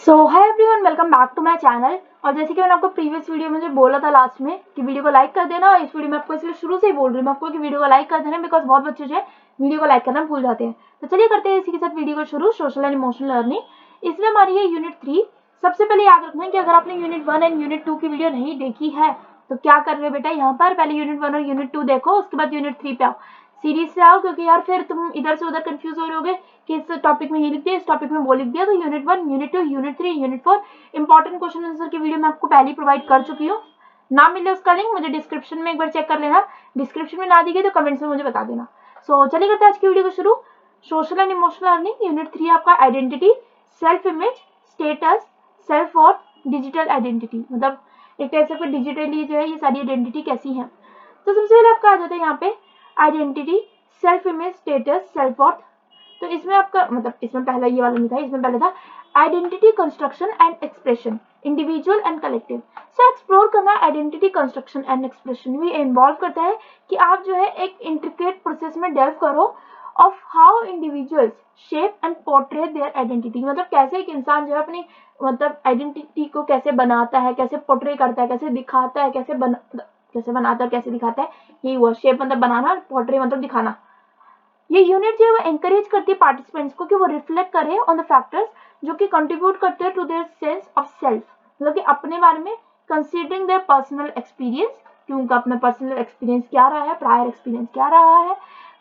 So hi everyone, welcome back to my channel. और जैसे कि मैंने आपको प्रीवियस वीडियो में जो बोला था लास्ट में कि वीडियो को लाइक कर देना, और इस वीडियो में आपको इसलिए शुरू से ही बोल रही हूँ आपको कि वीडियो को लाइक कर देना, बिकॉज बहुत बच्चे जो है वीडियो को लाइक करना भूल जाते हैं। तो चलिए करते हैं इसी के साथ वीडियो को शुरू। सोशल एंड इमोशनल लर्निंग, इसमें हमारी है यूनिट 3। सबसे पहले याद रखना है कि अगर आपने यूनिट 1 एंड यूनिट 2 की वीडियो नहीं देखी है तो क्या कर रहे हो बेटा, यहाँ पर पहले यूनिट 1 और यूनिट 2 देखो, उसके बाद यूनिट 3 पे आओ, सीरीज से आओ, क्योंकि यार फिर तुम इधर से उधर कंफ्यूज हो रहे होगे कि इस टॉपिक में ये लिख दिया, इस टॉपिक में वो लिख दिया। तो unit 1, unit 2, unit 3, unit 4 important question answer की वीडियो मैं आपको पहले ही प्रोवाइड कर चुकी हूँ। ना मिले उसका लिंक मुझे डिस्क्रिप्शन में एक बार चेक कर लेना, डिस्क्रिप्शन में ना दी गई तो कमेंट्स में मुझे बता देना। सो चलिए करते हैं आज की वीडियो को शुरू। Social and emotional learning unit 3 आपका identity, self image, status, self worth, digital identity, मतलब एक टाइप से डिजिटली जो है ये सारी आइडेंटिटी कैसी है। तो सबसे पहले आपका आ जाता है यहाँ पे identity, self image, status, self worth. तो इसमें आपका मतलब इसमें पहला ये वाला नहीं था, इसमें पहले था identity construction and expression, individual and collective. So explore करना आइडेंटिटी कंस्ट्रक्शन एंड एक्सप्रेशन भी इन्वॉल्व करता है कि आप जो है एक इंट्रिकेट प्रोसेस में डेल्व करो of how individuals shape and portray their identity, मतलब कैसे एक इंसान जो है अपनी मतलब आइडेंटिटी को कैसे बनाता है, कैसे पोर्ट्रे करता है, कैसे दिखाता है, कैसे बनाता है, कैसे दिखाता है। यही हुआ शेप, मतलब बनाना, पोर्ट्रे मतलब दिखाना। ये यूनिट जो है वो एंकरेज करती है पार्टिसिपेंट्स को कि वो रिफ्लेक्ट करें ऑन द फैक्टर्स जो कि कंट्रीब्यूट करते हैं to their sense of self, मतलब कि अपने बारे में कंसीडरिंग देयर पर्सनल एक्सपीरियंस, कि उनका अपना पर्सनल एक्सपीरियंस क्या रहा है, प्रायर एक्सपीरियंस क्या रहा है,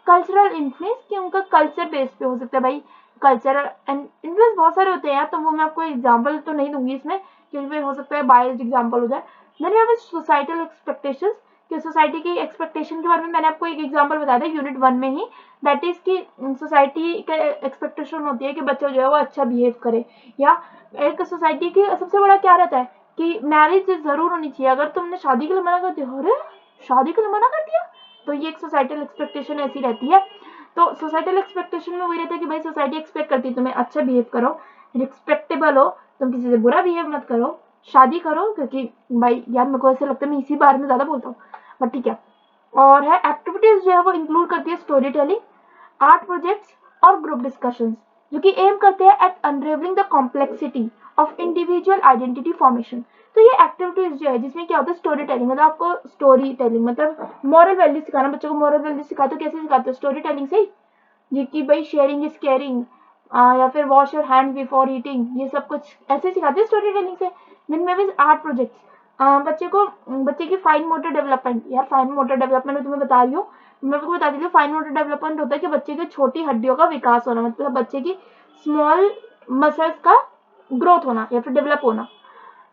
कल्चरल इन्फ्लुएंस, कि उनका कल्चर बेस पे हो सकता है। भाई कल्चरल एंड इन्फ्लुएंस बहुत सारे होते हैं यार, तो वो मैं आपको एग्जाम्पल तो नहीं दूंगी इसमें क्योंकि फिर हो सकता है बायस्ड एग्जाम्पल हो जाए। Then we have societal expectations, कि सोसाइटी की एक्सपेक्टेशन के बारे में मैंने आपको एक एग्जाम्पल बताया था यूनिट 1 में ही, दैट इज की सोसाइटी का एक्सपेक्टेशन होती है कि बच्चा जो है वो अच्छा बिहेव करे, या एक सोसाइटी की सबसे बड़ा क्या रहता है कि मैरिज जरूर होनी चाहिए। अगर तुमने शादी के लिए मना कर दिया, अरे शादी के लिए मना कर दिया, तो ये एक सोसाइटल एक्सपेक्टेशन ऐसी रहती है। तो सोसाइटल एक्सपेक्टेशन में वही रहता है कि भाई सोसाइटी एक्सपेक्ट करती है तुम्हें अच्छा बिहेव करो, रिस्पेक्टेबल हो, तुम किसी से बुरा बिहेव मत करो, शादी करो, क्योंकि भाई यार मेरे को ऐसा लगता है मैं इसी बारे में ज्यादा बोलता हूँ, बट ठीक है। और है एक्टिविटीज जो है वो इंक्लूड करती है स्टोरी टेलिंग, आर्ट प्रोजेक्ट्स और ग्रुप डिस्कशंस, जो कि एम करते हैं at unravelling the complexity of individual identity formation. तो ये एक्टिविटीज जो है जिसमें क्या होता है स्टोरी टेलिंग, मतलब आपको स्टोरी टेलिंग मतलब मॉरल वैल्यू सिखाना, बच्चों को मॉरल वैल्यू सिखाते हो, कैसे सिखाते हो, स्टोरी टेलिंग से ही, जी कि भाई शेयरिंग इज केयरिंग, या फिर wash your hands before eating, ये सब कुछ ऐसे सिखाते हैं स्टोरी टेलिंग से। दिन में भी आर्ट प्रोजेक्ट्स, बच्चे की फाइन मोटर डेवलपमेंट, यार फाइन मोटर डेवलपमेंट मैं तुम्हें बता रही हूँ, मैं आपको बता देती हूँ। फाइन मोटर डेवलपमेंट होता है कि बच्चे की छोटी हड्डियों का विकास होना, मतलब बच्चे की स्मॉल मसल्स का ग्रोथ होना या फिर डेवलप होना।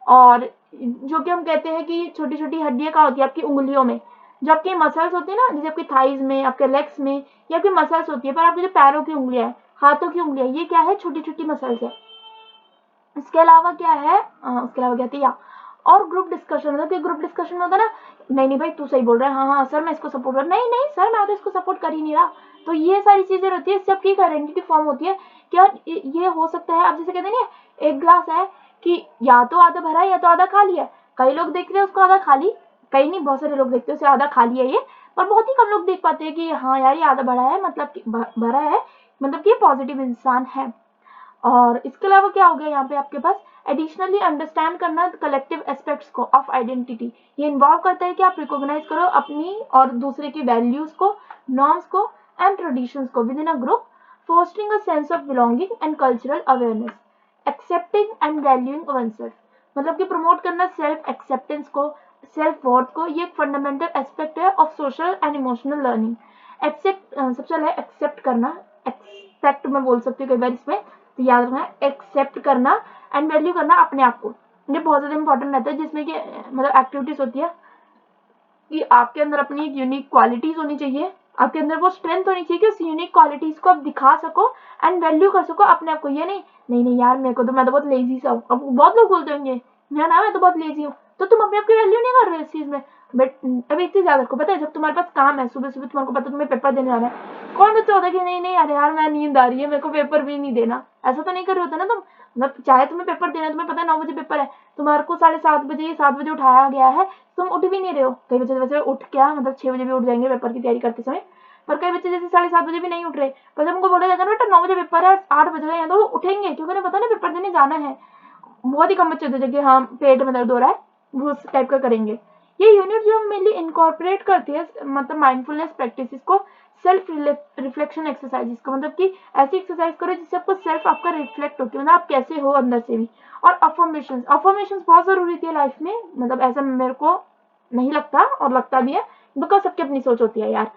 और जो कि हम कहते हैं कि छोटी छोटी हड्डियां कहाँ होती है, आपकी उंगलियों में, जो आपकी मसल्स होती है ना, जैसे आपकी थाइज में, आपके लेग्स में, ये आपकी मसल्स होती है। पर आपकी जो पैरों की उंगलियां है, हाथों की उंगलियां, ये क्या है, छोटी छोटी मसल्स है। इसके अलावा क्या है, उसके अलावा क्या है, और ग्रुप डिस्कशन, मतलब कि ग्रुप डिस्कशन होता है ना, नहीं नहीं भाई तू सही बोल रहा है, हाँ हाँ सर मैं इसको सपोर्ट कर, नहीं नहीं सर मैं तो इसको सपोर्ट कर ही नहीं रहा। तो ये सारी चीजें रहती है, इससे आपकी एक आइडेंटिटी फॉर्म होती है। क्या ये हो सकता है, आप जैसे कहते हैं ना एक ग्लास है कि या तो आधा भरा है या तो आधा खाली है, कई लोग देखते हैं उसको आधा खाली, कई नहीं बहुत सारे लोग देखते हैं उसे आधा खाली है ये, पर बहुत ही कम लोग देख पाते हैं कि हाँ यार ये आधा भरा है, मतलब कि भरा है, मतलब कि पॉजिटिव इंसान है। और इसके अलावा क्या हो गया यहाँ पे आपके पास, एडिशनली अंडरस्टैंड करना कलेक्टिव एस्पेक्ट्स को ऑफ आइडेंटिटी, ये इन्वॉल्व करता है कि आप रिकॉग्नाइज करो अपनी और दूसरे की वैल्यूज को, नॉर्म्स को एंड ट्रेडिशंस को within a group, fostering a sense of belonging and cultural awareness, accepting and valuing oneself, मतलब कि प्रमोट करना सेल्फ एक्सेप्टेंस को, सेल्फ वर्थ को, ये एक फंडामेंटल एस्पेक्ट है of social and emotional learning. Accept सबसे पहले एक्सेप्ट करना, एक्सपेक्ट मैं बोल सकती हूँ कई बार इसमें, तो याद रखना एक्सेप्ट करना एंड वैल्यू करना अपने आप को, ये बहुत ज्यादा इंपॉर्टेंट रहता है, जिसमें कि मतलब एक्टिविटीज होती है कि आपके अंदर अपनी एक यूनिक क्वालिटीज होनी चाहिए, आपके अंदर वो स्ट्रेंथ होनी चाहिए कि उस यूनिक क्वालिटीज को आप दिखा सको एंड वैल्यू कर सको अपने आप को। ये नहीं नहीं नहीं यार मेरे को तो, मैं तो बहुत लेजी सा हूँ, अब बहुत लोग बोलते होंगे मैं तो बहुत लेजी हूँ, तो तुम अपने आप की वैल्यू नहीं कर रहे हो इस चीज में। बट अभी इतनी ज्यादा को पता है, जब तुम्हारे पास काम है, सुबह सुबह तुम्हारे को पता है तुम्हें पेपर देने जाना है, कौन बच्चा होता है कि नहीं नहीं अरे यार मैं नींद आ रही है, मेरे को पेपर भी नहीं देना, ऐसा तो नहीं कर रहे होते ना तुम। मतलब चाहे तुम्हें पेपर देना, तुम्हें पता है 9 बजे पेपर है, तुम्हारे को 7:30 बजे 7 बजे उठाया गया है, तुम उठ भी नहीं रहे हो। कई बच्चे वैसे उठ क्या मतलब 6 बजे भी उठ जाएंगे पेपर की तैयारी करते समय, पर कई बच्चे जैसे 7:30 बजे भी नहीं उठ रहे, पर जब उनको बोला जाएगा ना बेटा 9 बजे पेपर है, 8 बज गए हैं, तो वो उठेंगे क्योंकि उन्हें पता ना पेपर देने जाना है। बहुत ही कम बच्चे होते हैं कि हाँ पेट में दर्द हो रहा है, वो उस टाइप का करेंगे। ये यूनिट जो मेनली इनकॉर्पोरेट करती है मतलब माइंडफुलनेस प्रैक्टिस को, सेल्फ रिफ्लेक्शन एक्सरसाइज को, मतलब कि ऐसी एक्सरसाइज करो जिससे आपको सेल्फ आपका रिफ्लेक्ट हो, मतलब आप कैसे हो अंदर से भी। और अफर्मेशंस बहुत जरूरी थी लाइफ में, मतलब ऐसा मेरे को नहीं लगता और लगता भी है, बिकॉज सबकी अपनी सोच होती है यार।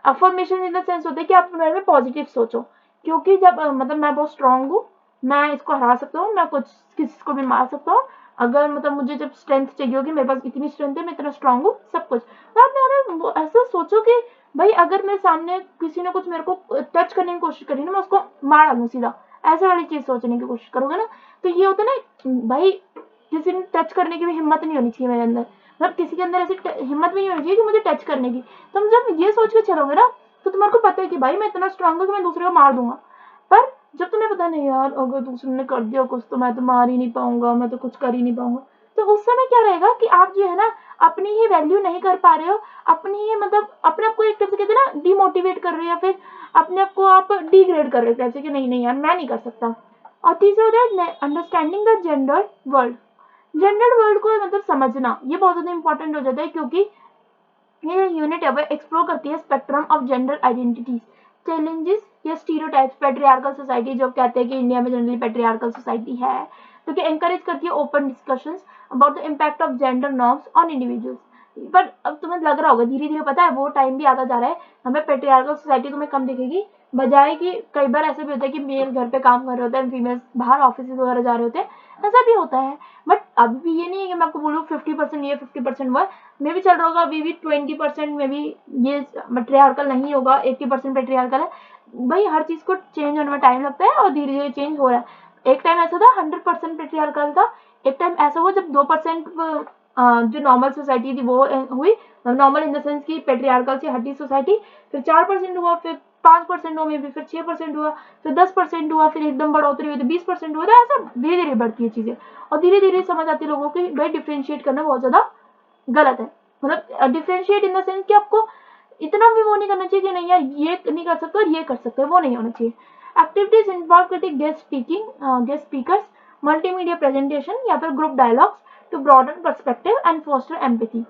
अफर्मेशन इन द सेंस होता है कि आप अपने बारे में पॉजिटिव सोचो, क्योंकि जब मतलब मैं बहुत स्ट्रांग हूँ, मैं इसको हरा सकता हूँ, मैं कुछ किसी को भी मार सकता हूँ, अगर मतलब मुझे जब स्ट्रेंथ चाहिए होगी, मेरे पास इतनी स्ट्रेंथ है, मैं इतना स्ट्रांग हूँ, सब कुछ। तो आप यार ऐसा सोचो कि भाई अगर मेरे सामने किसी ने कुछ मेरे को टच करने की कोशिश करी ना, मैं उसको मार डालूं सीधा, ऐसे वाली चीज सोचने की कोशिश करोगे ना, तो ये होता है ना भाई, किसी ने टच करने की भी हिम्मत नहीं होनी चाहिए मेरे अंदर, मतलब किसी के अंदर ऐसी हिम्मत भी नहीं होनी चाहिए कि मुझे टच करने की। तुम जब ये सोच के चलोगे ना, तो तुम्हारे को पता है कि भाई मैं इतना स्ट्रांग हूँ कि मैं दूसरे को मार दूंगा। पर जब तुम्हें पता नहीं यार, अगर दूसरे ने कर दिया कुछ तो मैं तो मार ही नहीं पाऊंगा, मैं तो कुछ कर ही नहीं पाऊंगा, तो उस समय क्या रहेगा कि आप जो है ना अपनी ही वैल्यू नहीं कर पा रहे हो, अपनी ही मतलब अपने आप को एक तरह से कहते हैं ना डिमोटिवेट कर रहे हो, या फिर अपने आप को आप डिग्रेड कर रहे हो, जैसे कि नहीं नहीं यार मैं नहीं कर सकता। और तीसरा होता है understanding the gender world. Gender world को मतलब समझना ये बहुत ज्यादा इंपॉर्टेंट हो जाता है, क्योंकि ये यूनिट अब एक्सप्लोर करती है spectrum of gender identities, challenges या स्टीरियोटाइप्स। पेट्रियार्कल सोसाइटी जो कहते हैं कि इंडिया में जनरली पेट्रियार्कल सोसाइटी है, तो कि एनकरेज करती है open discussions about the impact of gender norms on individuals. पर अब तुम्हें लग रहा होगा धीरे धीरे, पता है वो टाइम भी आता जा रहा है, हमें पेट्रियार्कल सोसाइटी तुम्हें कम दिखेगी, बजाय कि कई बार ऐसे भी होता है कि मेल घर पे काम कर रहे होते हैं, फीमेल बाहर ऑफिस वगैरह जा रहे होते हैं, ऐसा भी होता है। बट अभी भी ये नहीं है कि मैं आपको बोलूँ 50% ये 50% वो, मे भी चल रहा होगा, अभी भी 20% में भी ये पेट्रियार्कल नहीं होगा, 80% पेट्रियार्कल है। भाई हर चीज को चेंज होने में टाइम लगता है और धीरे धीरे चेंज हो रहा है। एक टाइम ऐसा था 100% पेट्रियार्कल था, एक टाइम ऐसा हुआ जब 2% जो नॉर्मल सोसाइटी थी वो हुई, नॉर्मल इन द सेंस की पेट्रियार्कल से हटी सोसाइटी, फिर 4% हुआ, फिर 5% हुआ, मे भी फिर 6% हुआ, फिर 10% हुआ, फिर एकदम बढ़ोतरी हुई तो 20% हुआ, तो ऐसा धीरे धीरे बढ़ती है चीजें, और धीरे धीरे समझ आती है लोगों को भाई डिफ्रेंशिएट करना बहुत ज्यादा गलत है। मतलब डिफरेंशिएट इन द सेंस कि आपको इतना भी वो नहीं करना चाहिए कि नहीं यार ये नहीं कर सकते और ये कर सकते हैं, वो नहीं होना चाहिए। एक्टिविटीज इन्वॉल्व करती है गेस्ट स्पीकर्स, मल्टीमीडिया प्रेजेंटेशन या फिर group dialogues to broaden perspective and foster empathy.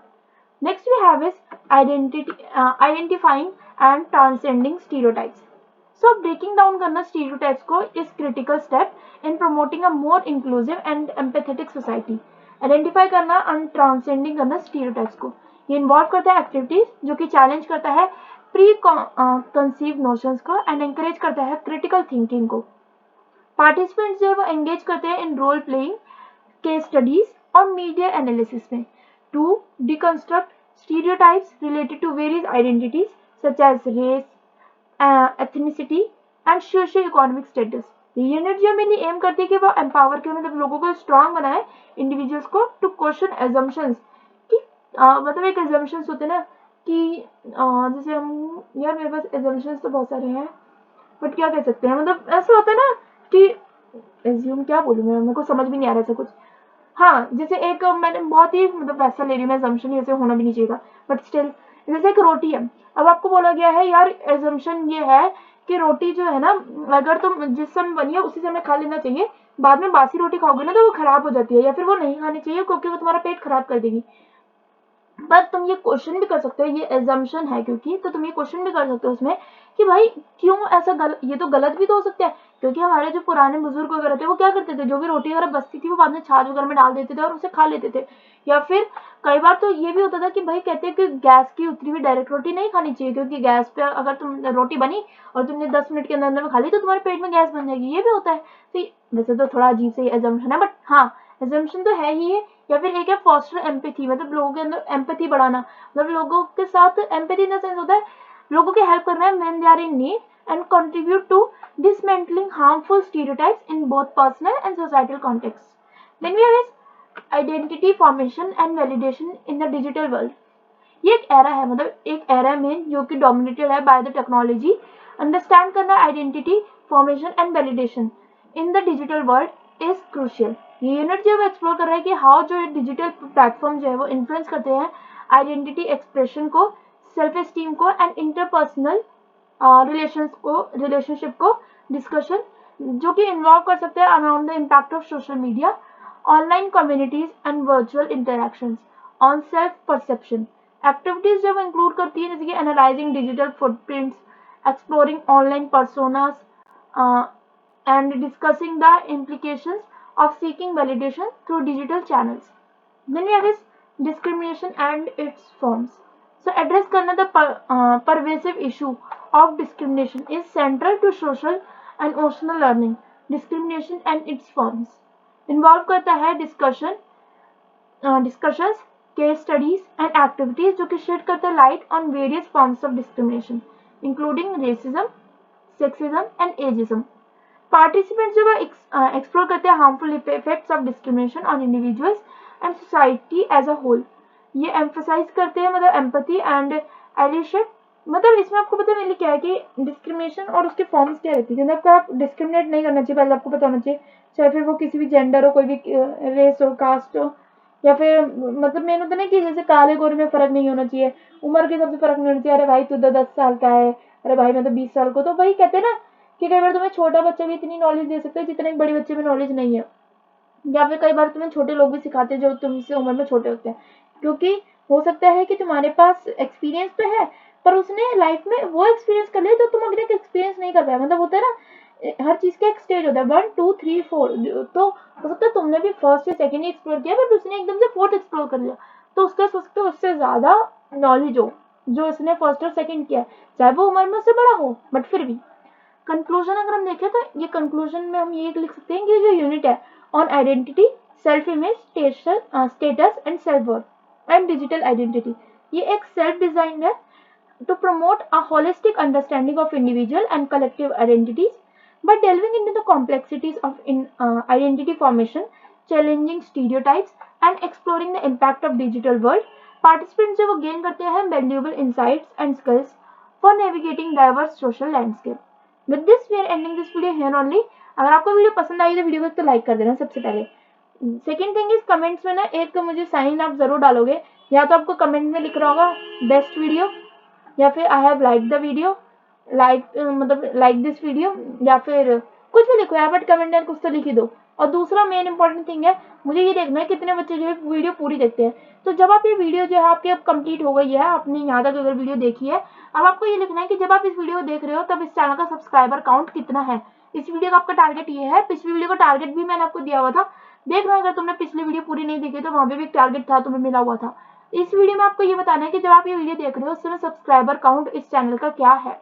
Next we have is identifying and transcending stereotypes. So breaking down करना स्टीरियोटाइप्स को is critical step in promoting a more inclusive and empathetic society. Identify करना and transcending करना stereotypes को, ये involve करता है activities जो कि चैलेंज करता है प्री कंसीव नोशंस को एंड एंकरेज करता है क्रिटिकल थिंकिंग को। पार्टिसिपेंट्स जो है वो एंगेज करते हैं in role playing, case studies और मीडिया एनालिसिस में to deconstruct stereotypes related to various identities such as race, ethnicity and socio economic status. ये यूनिट जो मेनली एम करती है कि वो एम्पावर के मतलब लोगों को स्ट्रांग बनाए, इंडिविजुअल्स को टू क्वेश्चन एजम्पशंस कि मतलब एक एजम्पशंस होते हैं ना कि जैसे हम यार मेरे पास एजम्पशंस तो बहुत सारे हैं, बट क्या कह सकते हैं, मतलब ऐसा होता है ना कि एज्यूम क्या बोलूँ मैं, मेरे को समझ भी नहीं आ रहा ऐसा कुछ। हाँ जैसे एक मैंने बहुत ही मतलब वैसा ले रही हूँ मैं, assumption ऐसे होना भी नहीं चाहिए था, बट स्टिल जैसे एक रोटी है, अब आपको बोला गया है यार assumption ये है कि रोटी जो है ना, अगर तुम जिस समय बनी है उसी समय खा लेना चाहिए, बाद में बासी रोटी खाओगे ना तो वो खराब हो जाती है, या फिर वो नहीं खानी चाहिए क्योंकि वो तुम्हारा पेट खराब कर देगी। बट तुम ये क्वेश्चन भी कर सकते हो, ये एजम्पशन है क्योंकि, तो तुम ये क्वेश्चन भी कर सकते हो उसमें कि भाई क्यों ऐसा गलत, ये तो गलत भी तो हो सकता है, क्योंकि हमारे जो पुराने बुजुर्ग वगैरह थे वो क्या करते थे, जो भी रोटी वगैरह बचती थी वो बाद में छाछ वगैरह में डाल देते थे और उसे खा लेते थे। या फिर कई बार तो ये भी होता था कि भाई कहते हैं कि गैस की उतरी हुई डायरेक्ट रोटी नहीं खानी चाहिए, क्योंकि गैस पे अगर तुम रोटी बनी और तुमने 10 मिनट के अंदर अंदर में खा ली तो तुम्हारे पेट में गैस बन जाएगी, ये भी होता है। तो वैसे तो थोड़ा अजीब से एजम्पशन है, बट हाँ एजम्पशन तो है ही है। या फिर एक है फॉस्टर एम्पैथी, मतलब लोगों के अंदर एम्पैथी बढ़ाना, मतलब लोगों के साथ एम्पैथी इन द सेंस होता है लोगों की हेल्प करना है when they are in need and contribute to dismantling harmful stereotypes in both personal and societal contexts. Then we have identity formation and validation in the digital world. ये एक era है, मतलब एक एरा में जो कि डोमिनेटेड है by the technology. Understand करना identity formation and validation in the digital world is crucial. ये यूनिट जो है एक्सप्लोर कर रहा है कि हाउ जो डिजिटल प्लेटफॉर्म जो है वो इन्फ्लुएंस करते हैं आइडेंटिटी एक्सप्रेशन को, सेल्फ एस्टीम को एंड इंटरपर्सनल रिलेशनशिप को, डिस्कशन जो कि इन्वॉल्व कर सकते हैं around the impact of social media online communities and virtual interactions, on self perception. Activities जब इंक्लूड करती है जैसे कि analysing digital footprints, exploring online personas and discussing the implications of seeking validation through digital channels. Then we have is discrimination and its forms. So address करना the pervasive issue of discrimination is central to social and emotional learning. Discrimination and its forms involve करता है discussions, case studies and activities जो कि shed करता है light on various forms of discrimination including racism, sexism and ageism. Participants जो है explore करते हैं harmful effects of discrimination on individuals and society as a whole. ये एम्फोसाइज करते हैं मतलब एम्पैथी एंड एलिशेट। मतलब इसमें आपको पता है क्या है कि डिस्क्रिमिनेशन और उसके फॉर्म्स क्या रहती है। जब आप डिस्क्रिमिनेट नहीं करना चाहिए, पहले आपको पता होना चाहिए, चाहे फिर वो किसी भी जेंडर हो, कोई भी रेस हो, कास्ट हो, या फिर मतलब मेन होता है ना कि जैसे काले गोरे में फर्क नहीं होना चाहिए, उम्र के सबसे फर्क नहीं होना चाहिए। अरे भाई तू तो 10 साल का है, अरे भाई मैं तो 20 साल को, तो वही कहते हैं ना कि कई बार तुम्हें छोटा बच्चा भी इतनी नॉलेज दे सकता है जितने एक बड़े बच्चे में नॉलेज नहीं है, या फिर कई बार तुम्हें छोटे लोग भी सिखाते हैं जो तुमसे उम्र में छोटे होते हैं, क्योंकि हो सकता है कि तुम्हारे पास एक्सपीरियंस तो है पर उसने लाइफ में वो एक्सपीरियंस कर लिया जो तुम अभी तक एक्सपीरियंस नहीं कर पाए। मतलब होता है ना हर चीज का एक स्टेज होता है, 1 2 3 4, तो हो सकता है तुमने भी फर्स्ट या सेकंड ही एक्सप्लोर किया बट उसने एकदम से फोर्थ एक्सप्लोर कर लिया, तो उसका हो सकता है उससे ज्यादा नॉलेज हो जो उसने फर्स्ट और सेकंड किया, चाहे वो उम्र में उससे बड़ा हो बट फिर भी। कंक्लूजन अगर हम देखें तो ये कंक्लूजन में हम ये लिख सकते हैं कि जो यूनिट है on identity, self image, status and self worth and digital identity, ये एक सेल्फ डिजाइन है to promote a holistic understanding of individual and collective identities by delving into the complexities of identity formation, challenging stereotypes and exploring the impact of digital world. Participants जो वो gain करते हैं valuable insights and skills for navigating diverse social landscape. With this we are ending this video here only. अगर आपको video पसंद आई तो video को तो लाइक कर देना सबसे पहले। सेकेंड थिंग इज कमेंट्स में ना एक मुझे साइन आप जरूर डालोगे, या तो आपको कमेंट में लिख रहा होगा बेस्ट वीडियो, या फिर I have like the video, like मतलब लाइक दिस वीडियो, या फिर कुछ भी लिखो यार बट कमेंट में कुछ तो लिख ही दो। और दूसरा मेन इंपॉर्टेंट थिंग है, मुझे ये देखना है कितने बच्चे जो है वीडियो पूरी देखते हैं। तो जब आप ये वीडियो जो है आपकी अब कंप्लीट हो गई है, आपने यहाँ तक अगर वीडियो देखी है, अब आपको ये लिखना है कि जब आप इस वीडियो को देख रहे हो तब इस चैनल का सब्सक्राइबर काउंट कितना है। इस वीडियो का आपका टारगेट ये है, पिछली वीडियो का टारगेट भी मैंने आपको दिया हुआ था, देखना अगर तुमने पिछली वीडियो पूरी नहीं देखी तो वहां पे भी एक टारगेट था तुम्हें मिला हुआ था। इस वीडियो में आपको ये बताना है कि जब आप ये वीडियो देख रहे हो उस समय सब्सक्राइबर काउंट इस चैनल का क्या है।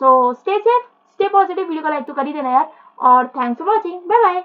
So stay safe, stay positive, video को लाइक तो कर ही देना यार, और thanks for watching, bye bye.